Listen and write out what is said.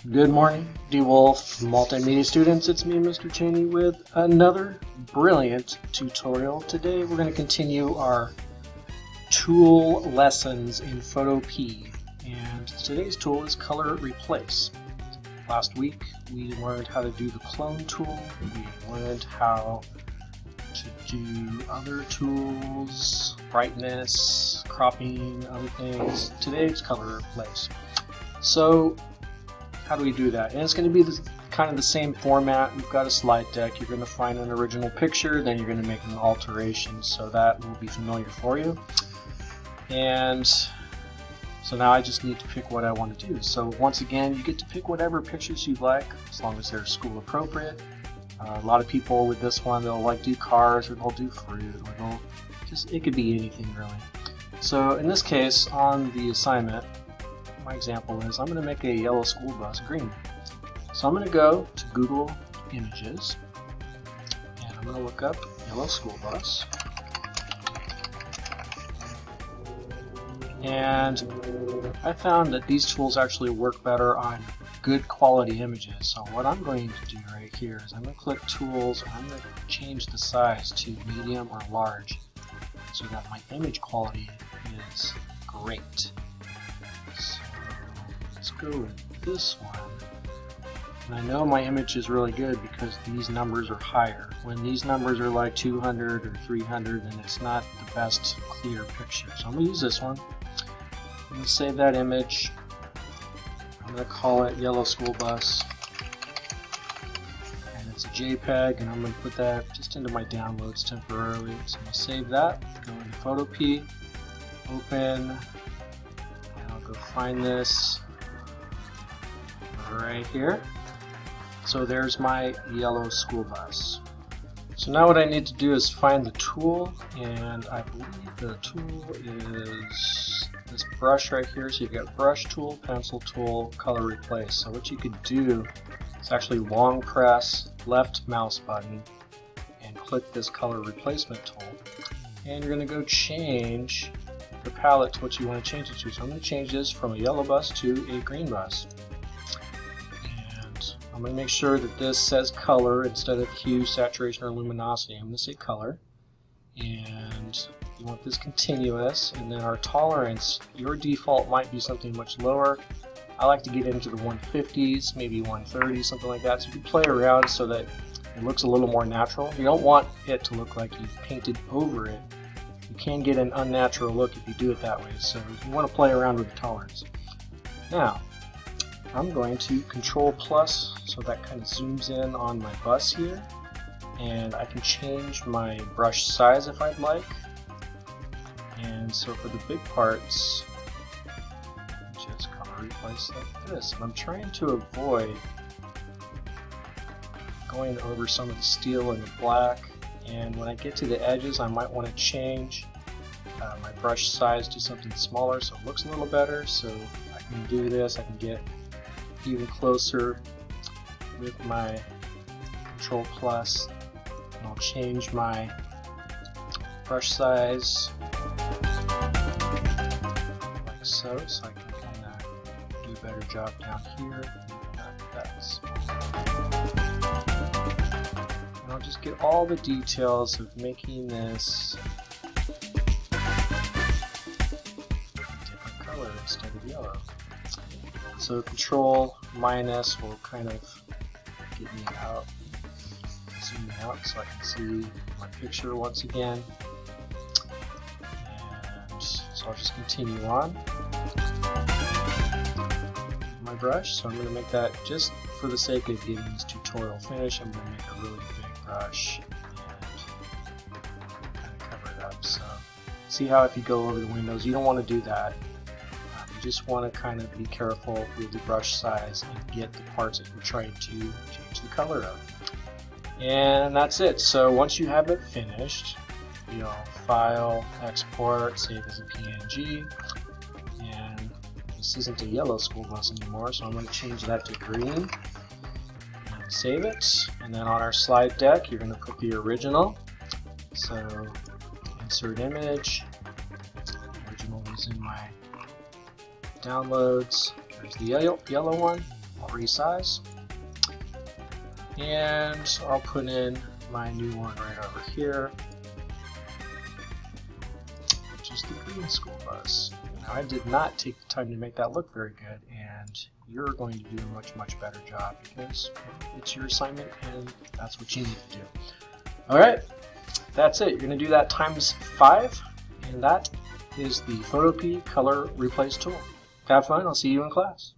Good morning, DeWolf Multimedia students. It's me, Mr. Cheney, with another brilliant tutorial. Today we're going to continue our tool lessons in Photopea, and today's tool is Color Replace. Last week we learned how to do the clone tool. We learned how to do other tools, brightness, cropping, other things. Today it's Color Replace. So how do we do that? And it's going to be kind of the same format. We've got a slide deck. You're going to find an original picture, then you're going to make an alteration, so that will be familiar for you. And so now I just need to pick what I want to do. So once again, you get to pick whatever pictures you like, as long as they're school appropriate. A lot of people with this one, they'll like do cars, or they'll do fruit, or they'll it could be anything really. So in this case, on the assignment, my example is I'm going to make a yellow school bus green. So I'm going to go to Google Images and I'm going to look up yellow school bus. And I found that these tools actually work better on good quality images. So what I'm going to do right here is I'm going to click Tools and I'm going to change the size to medium or large so that my image quality is great. Let's go with this one. And I know my image is really good because these numbers are higher. When these numbers are like 200 or 300, then it's not the best clear picture. So I'm going to use this one. I'm going to save that image. I'm going to call it Yellow School Bus. And it's a JPEG, and I'm going to put that just into my downloads temporarily. So I'm going to save that, go into Photopea, open, and I'll go find this right here. So there's my yellow school bus. So now what I need to do is find the tool, and I believe the tool is this brush right here. So you've got brush tool, pencil tool, color replace. So what you could do is actually long press left mouse button and click this color replacement tool, and you're going to go change the palette to what you want to change it to. So I'm going to change this from a yellow bus to a green bus. I'm going to make sure that this says color instead of hue, saturation, or luminosity. I'm going to say color, and you want this continuous, and then our tolerance, your default might be something much lower. I like to get into the 150s, maybe 130, something like that, so you can play around so that it looks a little more natural. You don't want it to look like you've painted over it. You can get an unnatural look if you do it that way, so you want to play around with the tolerance. Now, I'm going to Control plus, so that kind of zooms in on my bus here, and I can change my brush size if I'd like. And so for the big parts, just color replace like this. And I'm trying to avoid going over some of the steel and the black, and when I get to the edges I might want to change my brush size to something smaller so it looks a little better. So I can do this, I can get even closer with my Control plus, and I'll change my brush size like so I can kind of do a better job down here. And I'll just get all the details of making this a different color instead of yellow. So Control minus will kind of get me out, zoom out so I can see my picture once again. And so I'll just continue on my brush. So I'm going to make that, just for the sake of getting this tutorial finished, I'm going to make a really big brush and kind of cover it up. So see how if you go over the windows, you don't want to do that. You just want to kind of be careful with the brush size and get the parts that you're trying to change the color of. And that's it. So once you have it finished, you'll File, Export, Save as a PNG, and this isn't a yellow school bus anymore, so I'm going to change that to green and save it. And then on our slide deck, you're going to put the original. So insert image, original is in my downloads. There's the yellow one, I'll resize. And I'll put in my new one right over here, which is the green school bus. Now, I did not take the time to make that look very good, and you're going to do a much, much better job because it's your assignment and that's what you need to do. All right, that's it. You're going to do that times 5, and that is the Photopea Color Replace tool. Have fun. I'll see you in class.